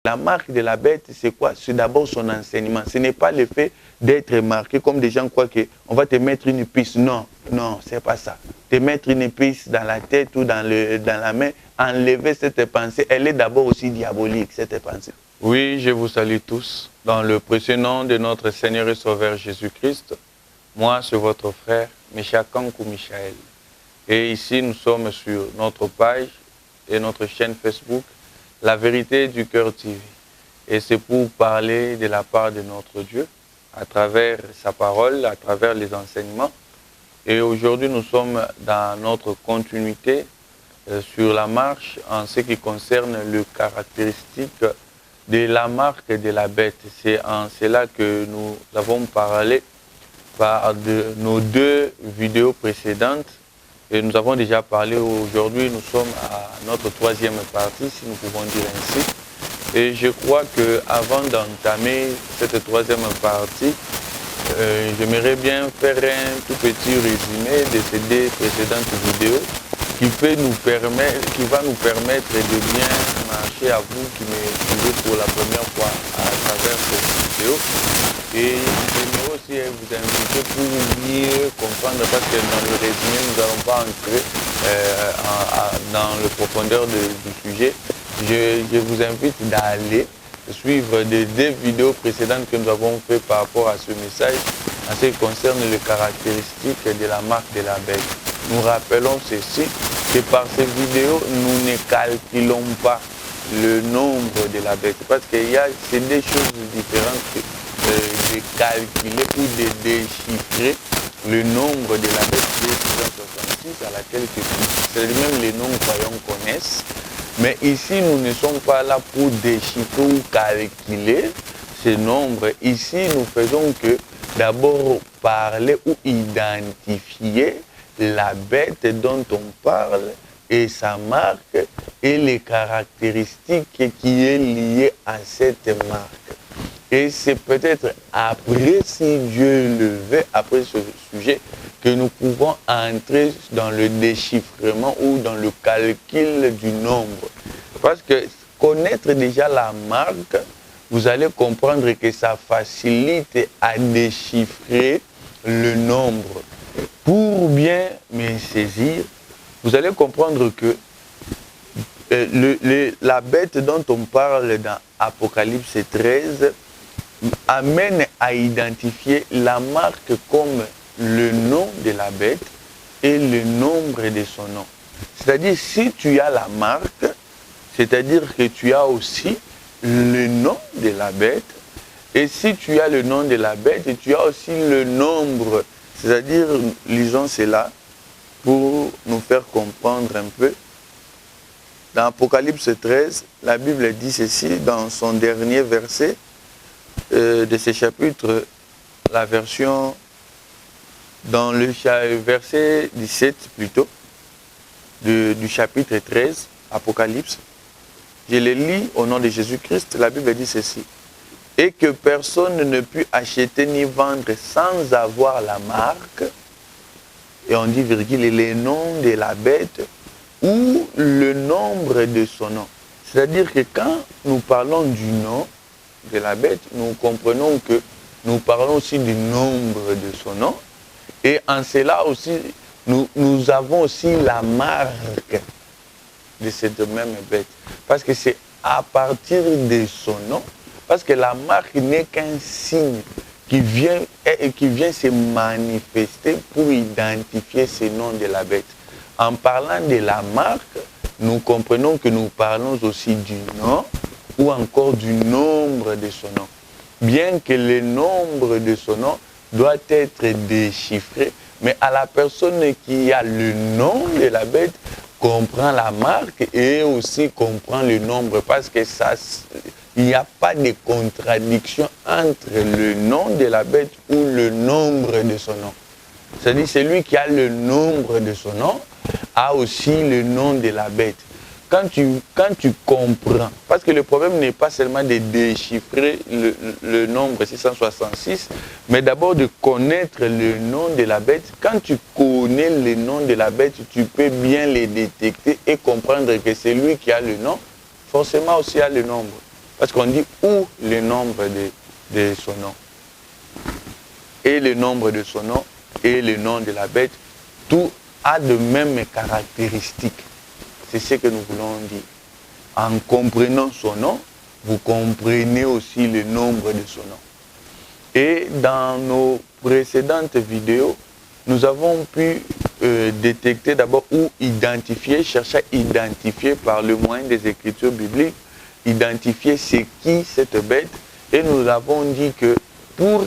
La marque de la bête, c'est quoi? C'est d'abord son enseignement. Ce n'est pas le fait d'être marqué comme des gens croient qu'on va te mettre une puce. Non, non, c'est pas ça. Te mettre une puce dans la tête ou dans la main, enlever cette pensée, elle est d'abord aussi diabolique, cette pensée. Oui, je vous salue tous. Dans le précieux nom de notre Seigneur et Sauveur Jésus-Christ, moi, c'est votre frère, Meshakankou Michael. Et ici, nous sommes sur notre page et notre chaîne Facebook, La Vérité du Cœur TV. Et c'est pour parler de la part de notre Dieu, à travers sa parole, à travers les enseignements. Et aujourd'hui, nous sommes dans notre continuité sur la marche en ce qui concerne le caractéristique de la marque de la bête. C'est en cela que nous avons parlé par nos deux vidéos précédentes. Et nous avons déjà parlé aujourd'hui, nous sommes à notre troisième partie, si nous pouvons dire ainsi. Et je crois qu'avant d'entamer cette troisième partie, j'aimerais bien faire un tout petit résumé de ces deux précédentes vidéos qui va nous permettre de bien marcher à vous qui me suivez pour la première fois à travers cette vidéo. Et j'aimerais aussi vous inviter pour mieux comprendre, parce que dans le résumé, nous n'allons pas entrer dans le profondeur du sujet. Je vous invite d'aller suivre les deux vidéos précédentes que nous avons fait par rapport à ce message en ce qui concerne les caractéristiques de la marque de la bête. Nous rappelons ceci, que par ces vidéos, nous ne calculons pas le nombre de la bête, parce que c'est des choses différentes de calculer ou de déchiffrer le nombre de la bête de 666 à laquelle c'est même les non-croyants connaissent. Mais ici, nous ne sommes pas là pour déchiffrer ou calculer ce nombre. Ici, nous faisons que d'abord parler ou identifier la bête dont on parle et sa marque et les caractéristiques qui est liées à cette marque. Et c'est peut-être après, si Dieu le veut, après ce sujet, que nous pouvons entrer dans le déchiffrement ou dans le calcul du nombre. Parce que connaître déjà la marque, vous allez comprendre que ça facilite à déchiffrer le nombre. Pour bien me saisir, vous allez comprendre que la bête dont on parle dans Apocalypse 13 amène à identifier la marque comme le nom de la bête et le nombre de son nom. C'est-à-dire, si tu as la marque, c'est-à-dire que tu as aussi le nom de la bête, et si tu as le nom de la bête, tu as aussi le nombre. C'est-à-dire, lisons cela pour nous faire comprendre un peu. Dans Apocalypse 13, la Bible dit ceci dans son dernier verset de ce chapitre, la version, dans le verset 17 plutôt, du chapitre 13, Apocalypse. Je le lis au nom de Jésus-Christ, la Bible dit ceci. Et que personne ne put acheter ni vendre sans avoir la marque, et on dit virgule, le nom de la bête ou le nombre de son nom. C'est-à-dire que quand nous parlons du nom de la bête, nous comprenons que nous parlons aussi du nombre de son nom. Et en cela aussi, nous avons aussi la marque de cette même bête. Parce que c'est à partir de son nom, parce que la marque n'est qu'un signe qui vient se manifester pour identifier ce nom de la bête. En parlant de la marque, nous comprenons que nous parlons aussi du nom ou encore du nombre de son nom. Bien que le nombre de son nom doit être déchiffré, mais à la personne qui a le nom de la bête, comprend la marque et aussi comprend le nombre, parce que il n'y a pas de contradiction entre le nom de la bête ou le nombre de son nom. C'est-à-dire celui qui a le nombre de son nom a aussi le nom de la bête. Quand tu comprends, parce que le problème n'est pas seulement de déchiffrer le nombre 666, mais d'abord de connaître le nom de la bête. Quand tu connais le nom de la bête, tu peux bien les détecter et comprendre que celui qui a le nom, forcément aussi a le nombre. Parce qu'on dit où le nombre de son nom. Et le nombre de son nom et le nom de la bête, tout a de mêmes caractéristiques. C'est ce que nous voulons dire. En comprenant son nom, vous comprenez aussi le nombre de son nom. Et dans nos précédentes vidéos, nous avons pu détecter d'abord ou identifier, chercher à identifier par le moyen des écritures bibliques, identifier c'est qui cette bête. Et nous avons dit que pour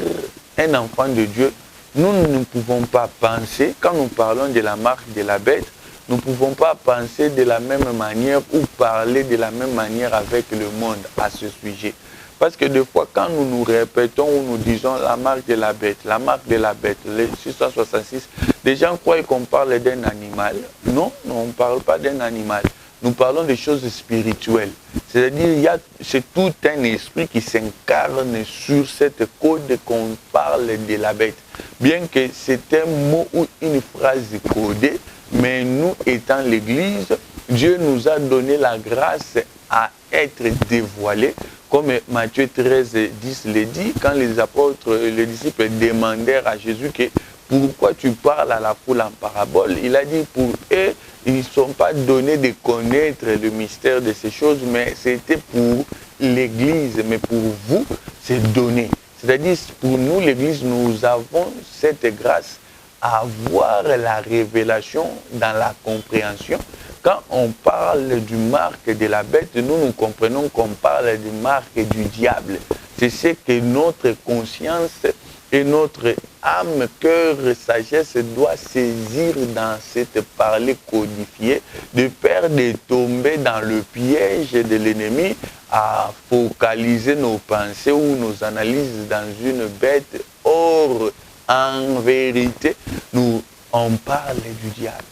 un enfant de Dieu, nous ne pouvons pas penser, quand nous parlons de la marque de la bête, nous ne pouvons pas penser de la même manière ou parler de la même manière avec le monde à ce sujet. Parce que des fois, quand nous nous répétons ou nous disons la marque de la bête, les 666, des gens croient qu'on parle d'un animal. Non, on ne parle pas d'un animal. Nous parlons des choses spirituelles. C'est-à-dire, c'est tout un esprit qui s'incarne sur cette code qu'on parle de la bête. Bien que c'est un mot ou une phrase codée, mais nous étant l'Église, Dieu nous a donné la grâce à être dévoilés. Comme Matthieu 13, 10 le dit, quand les apôtres, les disciples demandèrent à Jésus que pourquoi tu parles à la foule en parabole, il a dit pour eux, ils ne sont pas donnés de connaître le mystère de ces choses, mais c'était pour l'Église, mais pour vous, c'est donné. C'est-à-dire, pour nous, l'Église, nous avons cette grâce à avoir la révélation dans la compréhension. Quand on parle du marque de la bête, nous comprenons qu'on parle du marque du diable. C'est ce que notre conscience et notre âme, cœur, sagesse doit saisir dans cette parler codifiée, de peur de tomber dans le piège de l'ennemi, à focaliser nos pensées ou nos analyses dans une bête. Or, en vérité, on parle du diable.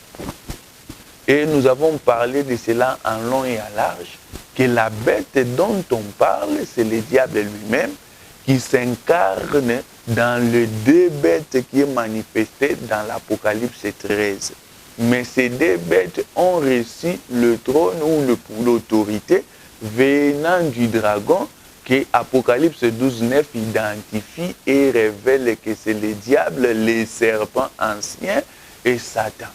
Et nous avons parlé de cela en long et en large, que la bête dont on parle, c'est le diable lui-même, qui s'incarne dans les deux bêtes qui est manifesté dans l'Apocalypse 13. Mais ces deux bêtes ont reçu le trône ou l'autorité venant du dragon, que Apocalypse 12, 9 identifie et révèle que c'est le diable, les serpents anciens et Satan.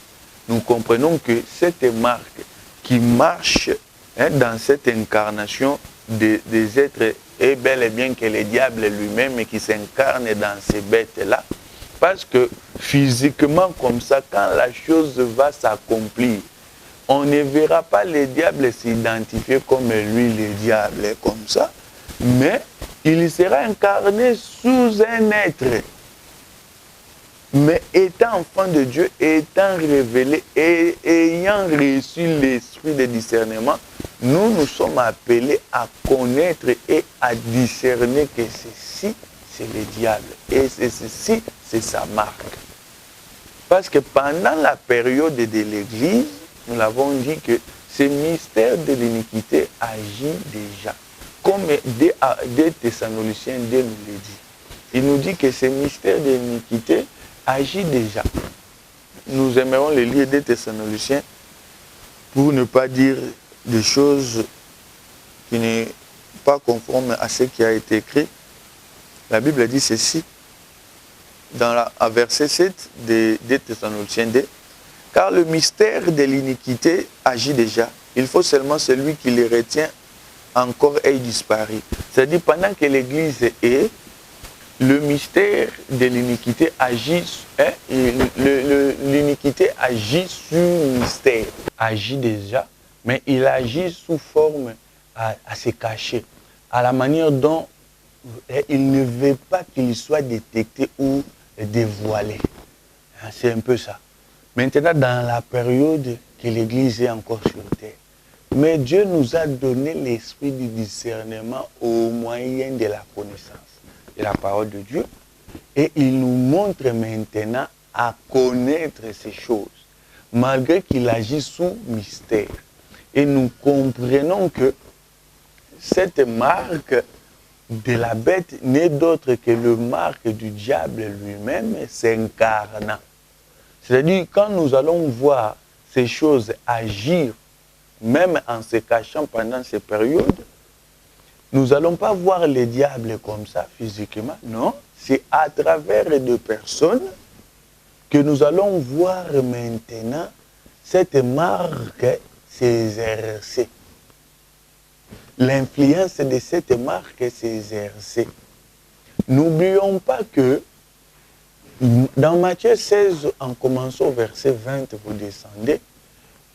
Nous comprenons que cette marque qui marche dans cette incarnation des êtres est bel et bien que le diable lui-même qui s'incarne dans ces bêtes-là. Parce que physiquement comme ça, quand la chose va s'accomplir, on ne verra pas le diable s'identifier comme lui, le diable, comme ça, mais il sera incarné sous un être. Mais étant enfant de Dieu, étant révélé et ayant reçu l'esprit de discernement, nous sommes appelés à connaître et à discerner que ceci, c'est le diable. Et ceci, c'est sa marque. Parce que pendant la période de l'Église, nous l'avons dit que ce mystère de l'iniquité agit déjà. Comme des Thessaloniciens 2 nous le dit. Il nous dit que ce mystère de l'iniquité agit déjà. Nous aimerons les lire des Thessaloniciens pour ne pas dire des choses qui n'est pas conformes à ce qui a été écrit. La Bible dit ceci, dans verset 7 des Thessaloniciens 2, « Car le mystère de l'iniquité agit déjà. Il faut seulement celui qui les retient encore ait disparu. » C'est-à-dire, pendant que l'Église est, le mystère de l'iniquité agit, l'iniquité agit sur le mystère, agit déjà, mais il agit sous forme à se cacher, à la manière dont il ne veut pas qu'il soit détecté ou dévoilé. C'est un peu ça. Maintenant, dans la période que l'Église est encore sur terre, mais Dieu nous a donné l'esprit du discernement au moyen de la connaissance de la parole de Dieu, et il nous montre maintenant à connaître ces choses, malgré qu'il agit sous mystère. Et nous comprenons que cette marque de la bête n'est d'autre que le marque du diable lui-même s'incarnant. C'est-à-dire, quand nous allons voir ces choses agir, même en se cachant pendant ces périodes, nous n'allons pas voir les diables comme ça physiquement, non. C'est à travers des personnes que nous allons voir maintenant cette marque s'exercer. L'influence de cette marque s'exercer. N'oublions pas que dans Matthieu 16, en commençant au verset 20, vous descendez,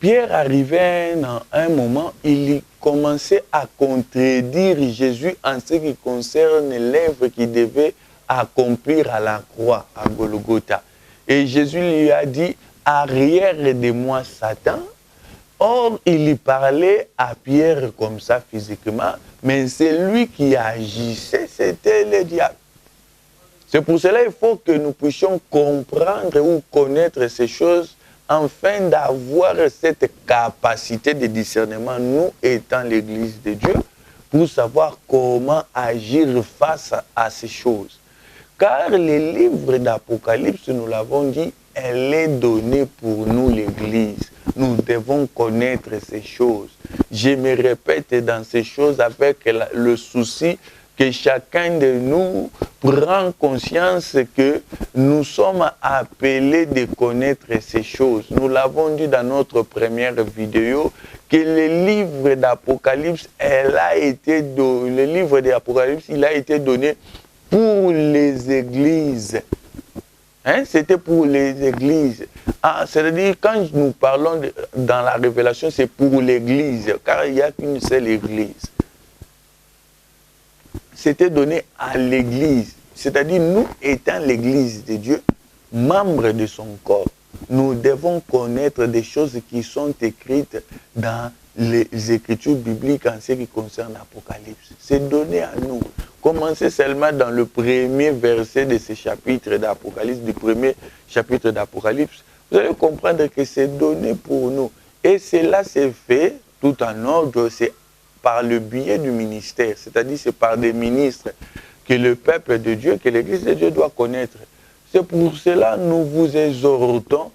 Pierre arrivait à un moment, il commençait à contredire Jésus en ce qui concerne l'œuvre qu'il devait accomplir à la croix, à Golgotha. Et Jésus lui a dit, arrière de moi Satan. Or, il y parlait à Pierre comme ça physiquement, mais c'est lui qui agissait, c'était le diable. C'est pour cela qu'il faut que nous puissions comprendre ou connaître ces choses afin d'avoir cette capacité de discernement, nous étant l'Église de Dieu, pour savoir comment agir face à ces choses. Car le livre d'Apocalypse, nous l'avons dit, elle est donnée pour nous, l'Église. Nous devons connaître ces choses. Je me répète dans ces choses avec le souci que chacun de nous prend conscience que nous sommes appelés de connaître ces choses. Nous l'avons dit dans notre première vidéo, que le livre d'Apocalypse, il a été donné pour les églises. Hein? C'était pour les églises. Ah, c'est-à-dire, quand nous parlons dans la révélation, c'est pour l'église, car il n'y a qu'une seule église. C'était donné à l'église. C'est-à-dire, nous étant l'église de Dieu, membres de son corps, nous devons connaître des choses qui sont écrites dans les écritures bibliques en ce qui concerne l'Apocalypse. C'est donné à nous. Commencez seulement dans le premier verset de ce chapitre d'Apocalypse, du premier chapitre d'Apocalypse. Vous allez comprendre que c'est donné pour nous. Et cela s'est fait tout en ordre, c'est par le biais du ministère, c'est-à-dire c'est par des ministres que le peuple de Dieu, que l'Église de Dieu doit connaître. C'est pour cela que nous vous exhortons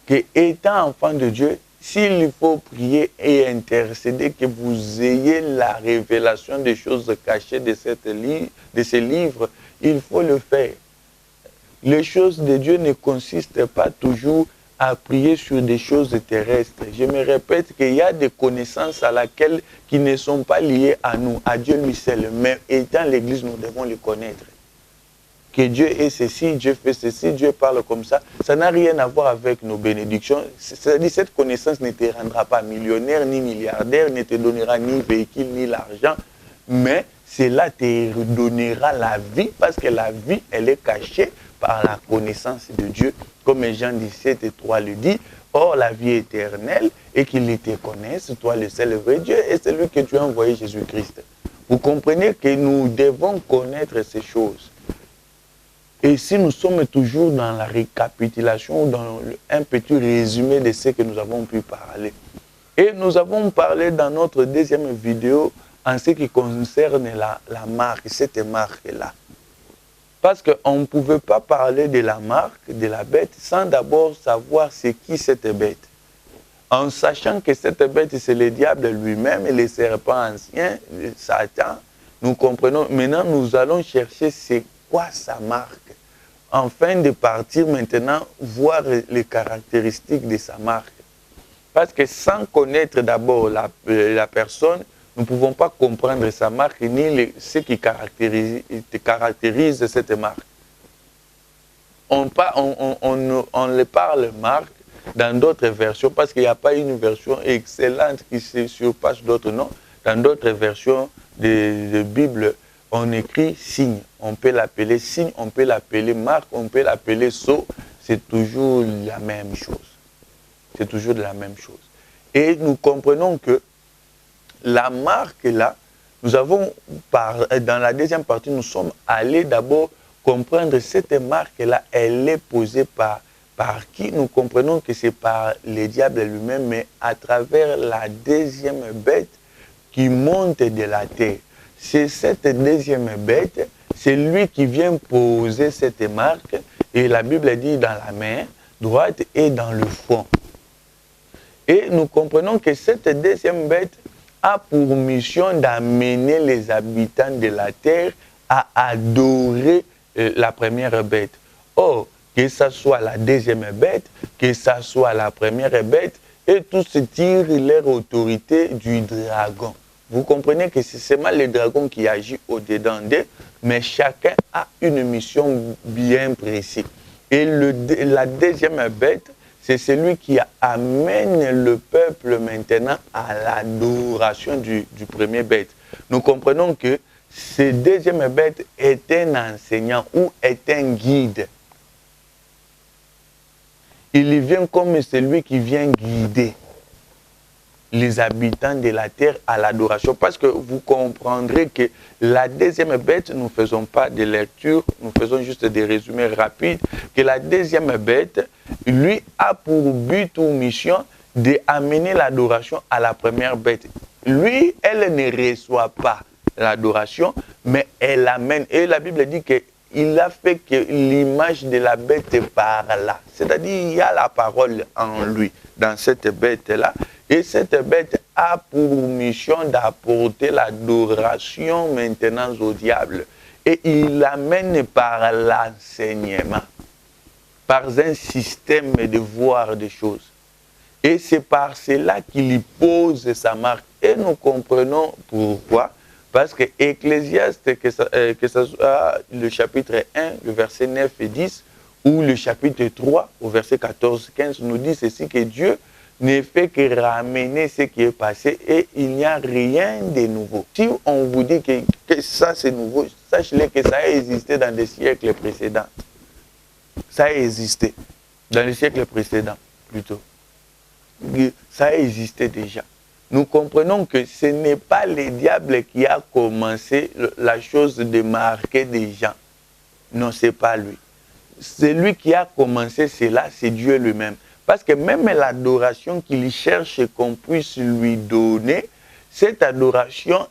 que, étant enfant de Dieu, s'il faut prier et intercéder, que vous ayez la révélation des choses cachées de ces livres, il faut le faire. Les choses de Dieu ne consistent pas toujours à prier sur des choses terrestres. Je me répète qu'il y a des connaissances qui ne sont pas liées à nous, à Dieu lui seul. Mais étant l'Église, nous devons le connaître. Que Dieu est ceci, Dieu fait ceci, Dieu parle comme ça. Ça n'a rien à voir avec nos bénédictions. C'est-à-dire cette connaissance ne te rendra pas millionnaire ni milliardaire, ne te donnera ni véhicule ni l'argent. Mais cela te donnera la vie, parce que la vie, elle est cachée par la connaissance de Dieu. Comme Jean 17 et 3 le dit, or la vie éternelle et qu'ils te connaissent, toi le seul vrai Dieu, et celui que tu as envoyé, Jésus-Christ. Vous comprenez que nous devons connaître ces choses. Et si nous sommes toujours dans la récapitulation, dans un petit résumé de ce que nous avons pu parler. Et nous avons parlé dans notre deuxième vidéo en ce qui concerne la marque, cette marque-là. Parce qu'on ne pouvait pas parler de la marque, de la bête, sans d'abord savoir c'est qui cette bête. En sachant que cette bête, c'est le diable lui-même et le serpent ancien, Satan, nous comprenons. Maintenant, nous allons chercher c'est quoi sa marque. Afin de partir maintenant, voir les caractéristiques de sa marque. Parce que sans connaître d'abord la personne, nous ne pouvons pas comprendre sa marque ni ce qui caractérise cette marque. On le parle marque dans d'autres versions parce qu'il n'y a pas une version excellente qui se surpasse d'autres noms. Dans d'autres versions de Bible, on écrit signe. On peut l'appeler signe, on peut l'appeler marque, on peut l'appeler sceau. C'est toujours la même chose. C'est toujours de la même chose. Et nous comprenons que la marque là, dans la deuxième partie, nous sommes allés d'abord comprendre cette marque là, elle est posée par qui? Nous comprenons que c'est par le diable lui-même, mais à travers la deuxième bête qui monte de la terre. C'est cette deuxième bête, c'est lui qui vient poser cette marque, et la Bible dit dans la main droite et dans le front. Et nous comprenons que cette deuxième bête a pour mission d'amener les habitants de la terre à adorer la première bête. Or, que ce soit la deuxième bête, que ce soit la première bête, et tous tirent leur autorité du dragon. Vous comprenez que c'est seulement le dragon qui agit au-dedans d'eux, mais chacun a une mission bien précise. Et la deuxième bête, c'est celui qui amène le peuple maintenant à l'adoration du premier bête. Nous comprenons que ce deuxième bête est un enseignant ou est un guide. Il vient comme celui qui vient guider les habitants de la terre à l'adoration. Parce que vous comprendrez que la deuxième bête, nous ne faisons pas de lecture, nous faisons juste des résumés rapides, que la deuxième bête, lui, a pour but ou mission d'amener l'adoration à la première bête. Lui, elle ne reçoit pas l'adoration, mais elle l'amène. Et la Bible dit que il a fait que l'image de la bête parle. C'est-à-dire, il y a la parole en lui, dans cette bête-là. Et cette bête a pour mission d'apporter l'adoration maintenant au diable. Et il l'amène par l'enseignement, par un système de voir des choses. Et c'est par cela qu'il pose sa marque. Et nous comprenons pourquoi. Parce que Ecclésiaste, que ce soit le chapitre 1, le verset 9 et 10, ou le chapitre 3, au verset 14-15, nous dit ceci, que Dieu ne fait que ramener ce qui est passé et il n'y a rien de nouveau. Si on vous dit que ça c'est nouveau, sachez que ça a existé dans les siècles précédents. Ça a existé dans les siècles précédents, plutôt. Ça a existé déjà. Nous comprenons que ce n'est pas le diable qui a commencé la chose de marquer des gens. Non, ce n'est pas lui. Celui qui a commencé cela, c'est Dieu lui-même. Parce que même l'adoration qu'il cherche qu'on puisse lui donner, cette adoration,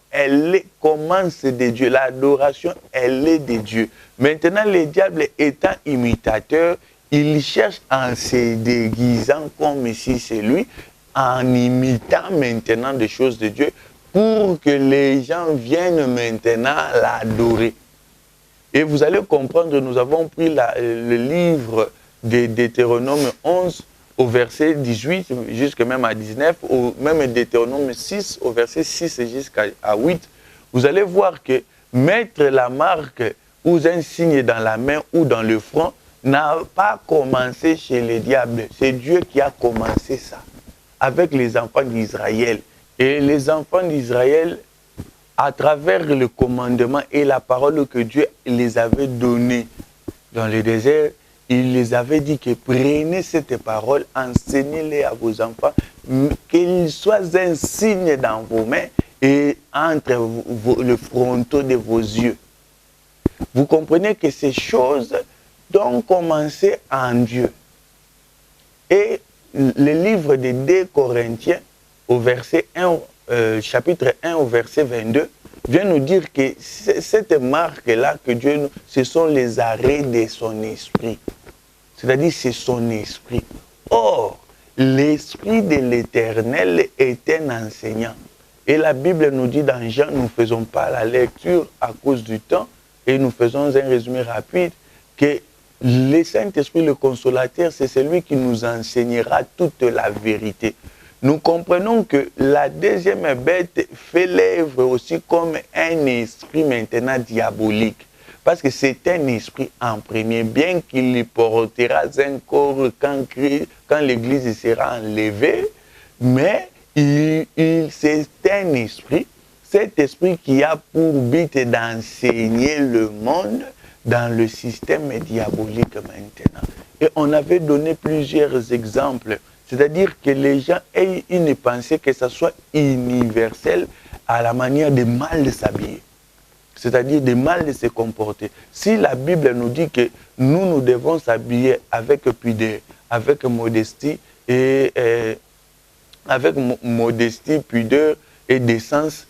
commence de Dieu. L'adoration, elle est de Dieu. Maintenant, le diable étant imitateur, il cherche en se déguisant comme si c'est lui, en imitant maintenant des choses de Dieu pour que les gens viennent maintenant l'adorer. Et vous allez comprendre, nous avons pris le livre de Deutéronome 11 au verset 18 jusqu'à même à 19, ou même Deutéronome 6 au verset 6 jusqu'à 8. Vous allez voir que mettre la marque ou un signe dans la main ou dans le front n'a pas commencé chez les diables. C'est Dieu qui a commencé ça avec les enfants d'Israël. Et les enfants d'Israël, à travers le commandement et la parole que Dieu les avait donnée dans le désert, il les avait dit que prenez cette parole, enseignez-les à vos enfants, qu'ils soient un signe dans vos mains et entre le fronton de vos yeux. Vous comprenez que ces choses ont commencé en Dieu. Et le livre de 2 Corinthiens, au verset 1, chapitre 1 au verset 22, vient nous dire que cette marque-là, que Dieu, ce sont les arrêts de son esprit. C'est-à-dire, c'est son esprit. Or, l'esprit de l'Éternel est un enseignant. Et la Bible nous dit dans Jean, nous ne faisons pas la lecture à cause du temps, et nous faisons un résumé rapide, que le Saint-Esprit, le consolateur, c'est celui qui nous enseignera toute la vérité. Nous comprenons que la deuxième bête fait l'œuvre aussi comme un esprit maintenant diabolique. Parce que c'est un esprit en premier, bien qu'il portera un corps quand l'Église sera enlevée, mais c'est un esprit, cet esprit qui a pour but d'enseigner le monde dans le système diabolique maintenant. Et on avait donné plusieurs exemples, c'est-à-dire que les gens aient une pensée que ça soit universel à la manière de mal s'habiller, c'est-à-dire de mal de se comporter. Si la Bible nous dit que nous devons s'habiller avec pudeur, avec modestie, et pudeur et décence,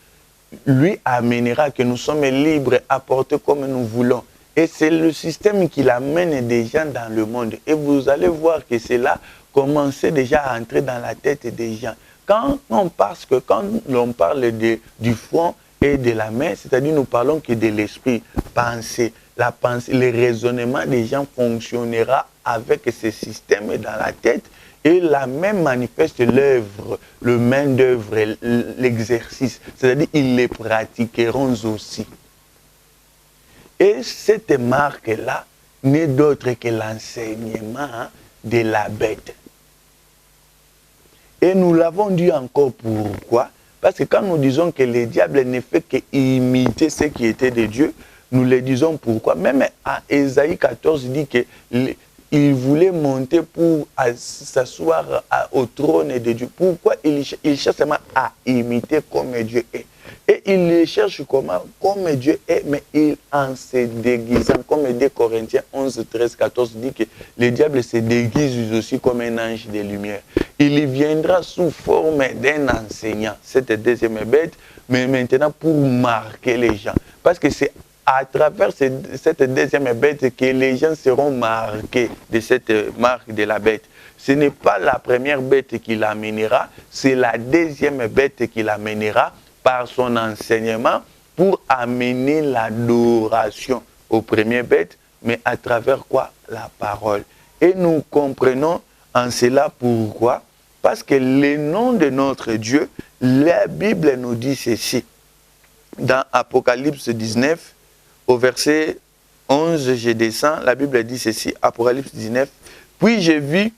lui amènera que nous sommes libres à porter comme nous voulons. Et c'est le système qui l'amène des gens dans le monde. Et vous allez voir que cela commençait déjà à entrer dans la tête des gens. Parce que quand l'on parle du front et de la main, c'est-à-dire nous parlons que de l'esprit, penser, la pensée, le raisonnement des gens fonctionnera avec ce système dans la tête et la main manifeste l'œuvre, le main d'œuvre, l'exercice, c'est-à-dire ils les pratiqueront aussi. Et cette marque-là n'est d'autre que l'enseignement de la bête. Et nous l'avons dit encore pourquoi? Parce que quand nous disons que le diable ne fait qu'imiter ce qui était de Dieu, nous le disons pourquoi. Même à Ésaïe 14, il dit qu'il voulait monter pour s'asseoir au trône de Dieu. Pourquoi il cherche seulement à imiter comme Dieu est? Et il le cherche comme Dieu est, mais en se déguisant, comme 2 Corinthiens 11, 13, 14 dit que le diable se déguise aussi comme un ange de lumière. Il viendra sous forme d'un enseignant, cette deuxième bête, mais maintenant pour marquer les gens. Parce que c'est à travers cette deuxième bête que les gens seront marqués de cette marque de la bête. Ce n'est pas la première bête qui l'amènera, c'est la deuxième bête qui l'amènera par son enseignement pour amener l'adoration aux premières bêtes, mais à travers quoi? La parole. Et nous comprenons en cela pourquoi? Parce que le nom de notre Dieu, la Bible nous dit ceci. Dans Apocalypse 19, au verset 11, je descends, la Bible dit ceci, Apocalypse 19. Puis j'ai vu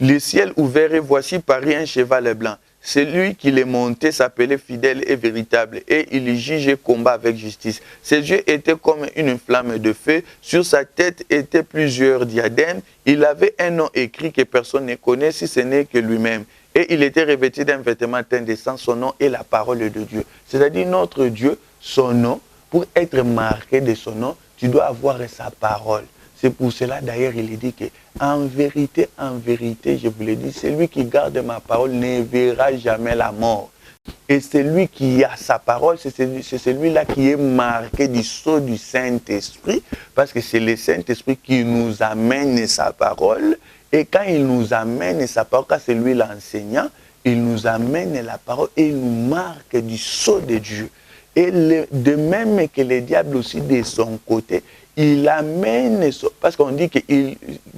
le ciel ouvert et voici paru un cheval blanc. Celui qui les montait s'appelait fidèle et véritable, et il jugeait combat avec justice. Ses yeux étaient comme une flamme de feu, sur sa tête étaient plusieurs diadèmes. Il avait un nom écrit que personne ne connaît, si ce n'est que lui-même. Et il était revêtu d'un vêtement teint de sang, son nom est la parole de Dieu. C'est-à-dire notre Dieu, son nom, pour être marqué de son nom, tu dois avoir sa parole. C'est pour cela d'ailleurs il dit que en vérité, je vous le dis, celui qui garde ma parole ne verra jamais la mort. Et celui qui a sa parole, c'est celui-là qui est marqué du sceau du Saint-Esprit, parce que c'est le Saint-Esprit qui nous amène sa parole. Et quand il nous amène sa parole, quand c'est lui l'enseignant, il nous amène la parole et il nous marque du sceau de Dieu. Et de même que le diable aussi de son côté, il amène, parce qu'on dit que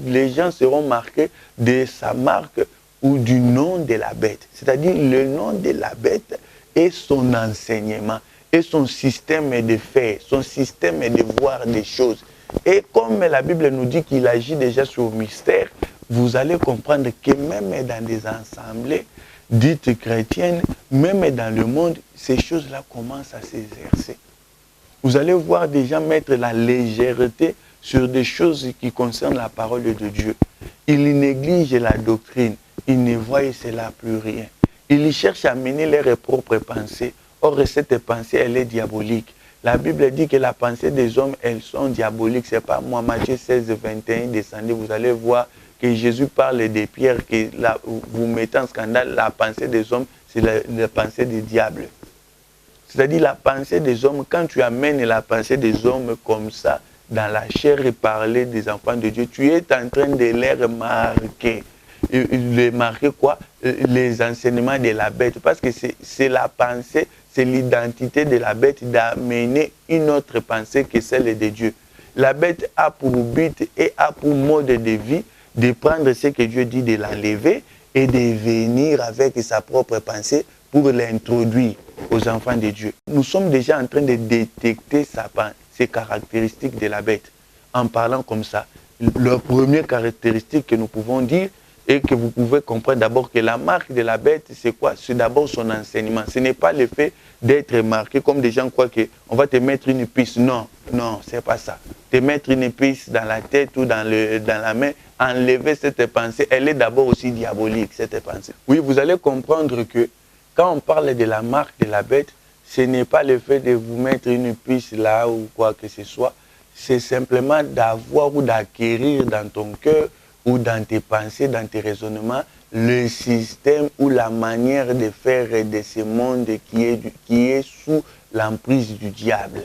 les gens seront marqués de sa marque ou du nom de la bête. C'est-à-dire le nom de la bête et son enseignement, et son système de faire, son système de voir des choses. Et comme la Bible nous dit qu'il agit déjà sur le mystère, vous allez comprendre que même dans des assemblées dites chrétiennes, même dans le monde, ces choses-là commencent à s'exercer. Vous allez voir des gens mettre la légèreté sur des choses qui concernent la parole de Dieu. Ils négligent la doctrine, ils ne voient cela plus rien. Ils cherchent à mener leurs propres pensées. Or, cette pensée, elle est diabolique. La Bible dit que la pensée des hommes, elles sont diaboliques. Ce n'est pas moi, Matthieu 16, 21, descendez, vous allez voir que Jésus parle des pierres, que vous mettez en scandale. La pensée des hommes, c'est la pensée du diable. C'est-à-dire la pensée des hommes, quand tu amènes la pensée des hommes comme ça, dans la chair et parler des enfants de Dieu, tu es en train de les remarquer. Les marquer quoi? Les enseignements de la bête. Parce que c'est la pensée, c'est l'identité de la bête d'amener une autre pensée que celle de Dieu. La bête a pour but et a pour mode de vie de prendre ce que Dieu dit, de l'enlever et de venir avec sa propre pensée pour l'introduire aux enfants de Dieu. Nous sommes déjà en train de détecter ces caractéristiques de la bête en parlant comme ça. La première caractéristique que nous pouvons dire et que vous pouvez comprendre d'abord que la marque de la bête, c'est quoi? C'est d'abord son enseignement. Ce n'est pas le fait d'être marqué comme des gens croient qu'on va te mettre une puce. Non, non, c'est pas ça. Te mettre une puce dans la tête ou dans la main, enlever cette pensée, elle est d'abord aussi diabolique, cette pensée. Oui, vous allez comprendre que quand on parle de la marque de la bête, ce n'est pas le fait de vous mettre une puce là ou quoi que ce soit. C'est simplement d'avoir ou d'acquérir dans ton cœur ou dans tes pensées, dans tes raisonnements, le système ou la manière de faire de ce monde qui est sous l'emprise du diable.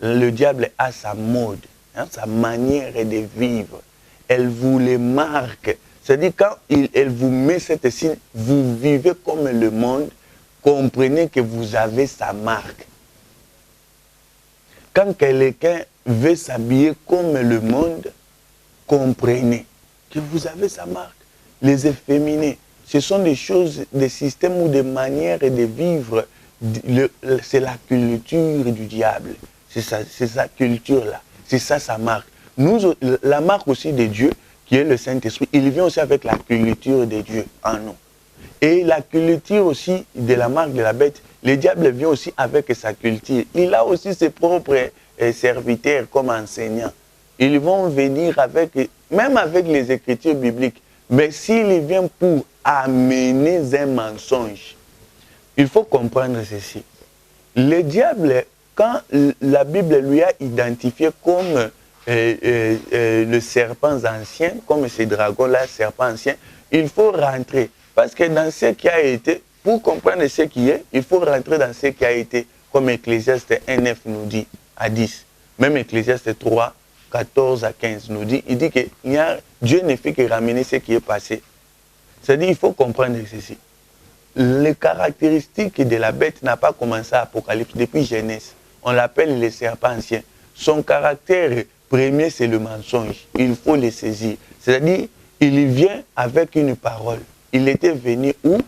Le diable a sa mode, sa manière de vivre. Elle vous les marque. C'est-à-dire, quand elle vous met cette signe, vous vivez comme le monde, comprenez que vous avez sa marque. Quand quelqu'un veut s'habiller comme le monde, comprenez que vous avez sa marque. Les efféminés, ce sont des choses, des systèmes ou des manières de vivre. C'est la culture du diable. C'est sa culture-là. C'est ça sa marque. Nous, la marque aussi de Dieu, qui est le Saint-Esprit, il vient aussi avec la culture de Dieu en nous. Et la culture aussi de la marque de la bête, le diable vient aussi avec sa culture. Il a aussi ses propres serviteurs comme enseignants. Ils vont venir avec, même avec les écritures bibliques. Mais s'il vient pour amener un mensonge, il faut comprendre ceci. Le diable, quand la Bible lui a identifié comme le serpent ancien, comme ce dragon-là, serpent ancien, il faut rentrer. Parce que dans ce qui a été, pour comprendre ce qui est, il faut rentrer dans ce qui a été, comme Ecclésiaste 1,9 nous dit, à 10. Même Ecclésiaste 3, 14 à 15 nous dit, il dit que Dieu ne fait que ramener ce qui est passé. C'est-à-dire, il faut comprendre ceci. Les caractéristiques de la bête n'a pas commencé à Apocalypse, depuis Genèse. On l'appelle le serpent ancien. Son caractère premier, c'est le mensonge. Il faut le saisir. C'est-à-dire, il vient avec une parole. Il était venu où?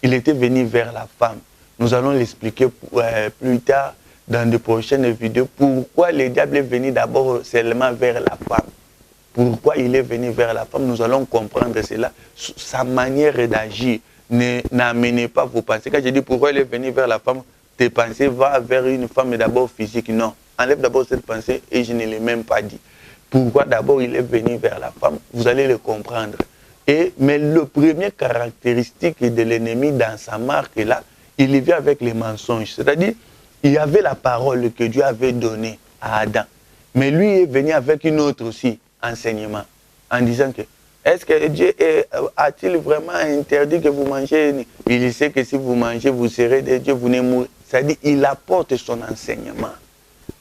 Il était venu vers la femme. Nous allons l'expliquer plus tard dans de prochaines vidéos. Pourquoi le diable est venu d'abord seulement vers la femme? Pourquoi il est venu vers la femme? Nous allons comprendre cela. Sa manière d'agir. N'amenez pas vos pensées. Quand je dis pourquoi il est venu vers la femme, tes pensées vont vers une femme d'abord physique. Non. Enlève d'abord cette pensée et je ne l'ai même pas dit. Pourquoi d'abord il est venu vers la femme? Vous allez le comprendre. Mais le premier caractéristique de l'ennemi dans sa marque là, il vient avec les mensonges. C'est-à-dire, il y avait la parole que Dieu avait donnée à Adam. Mais lui est venu avec une autre aussi enseignement. En disant que, est-ce que Dieu a-t-il vraiment interdit que vous mangez? Il sait que si vous mangez, vous serez des dieux, vous ne mourrez. C'est-à-dire, il apporte son enseignement.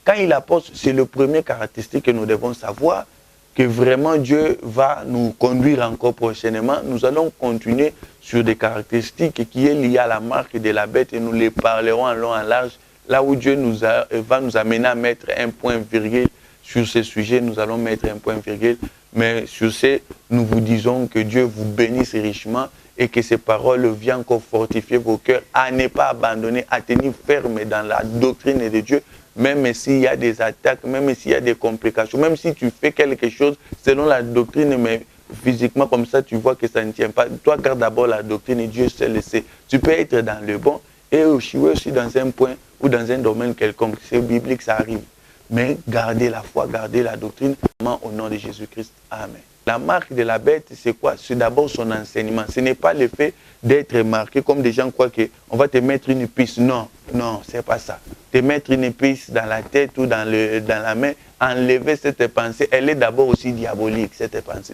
Quand il apporte, c'est le premier caractéristique que nous devons savoir, que vraiment Dieu va nous conduire encore prochainement. Nous allons continuer sur des caractéristiques qui sont liées à la marque de la bête et nous les parlerons en long et en large. Là où Dieu va nous amener à mettre un point virgule sur ce sujet, nous allons mettre un point virgule. Mais sur ce, nous vous disons que Dieu vous bénisse richement et que ces paroles viennent encore fortifier vos cœurs à ne pas abandonner, à tenir ferme dans la doctrine de Dieu. Même s'il y a des attaques, même s'il y a des complications, même si tu fais quelque chose selon la doctrine, mais physiquement comme ça, tu vois que ça ne tient pas. Toi, garde d'abord la doctrine et Dieu seul le sait. Tu peux être dans le bon et aussi dans un point ou dans un domaine quelconque. C'est biblique, ça arrive. Mais gardez la foi, gardez la doctrine au nom de Jésus-Christ. Amen. La marque de la bête, c'est quoi? C'est d'abord son enseignement. Ce n'est pas le fait d'être marqué comme des gens croient qu'on va te mettre une puce. Non, non, c'est pas ça. Te mettre une puce dans la tête ou dans la main, enlever cette pensée, elle est d'abord aussi diabolique, cette pensée.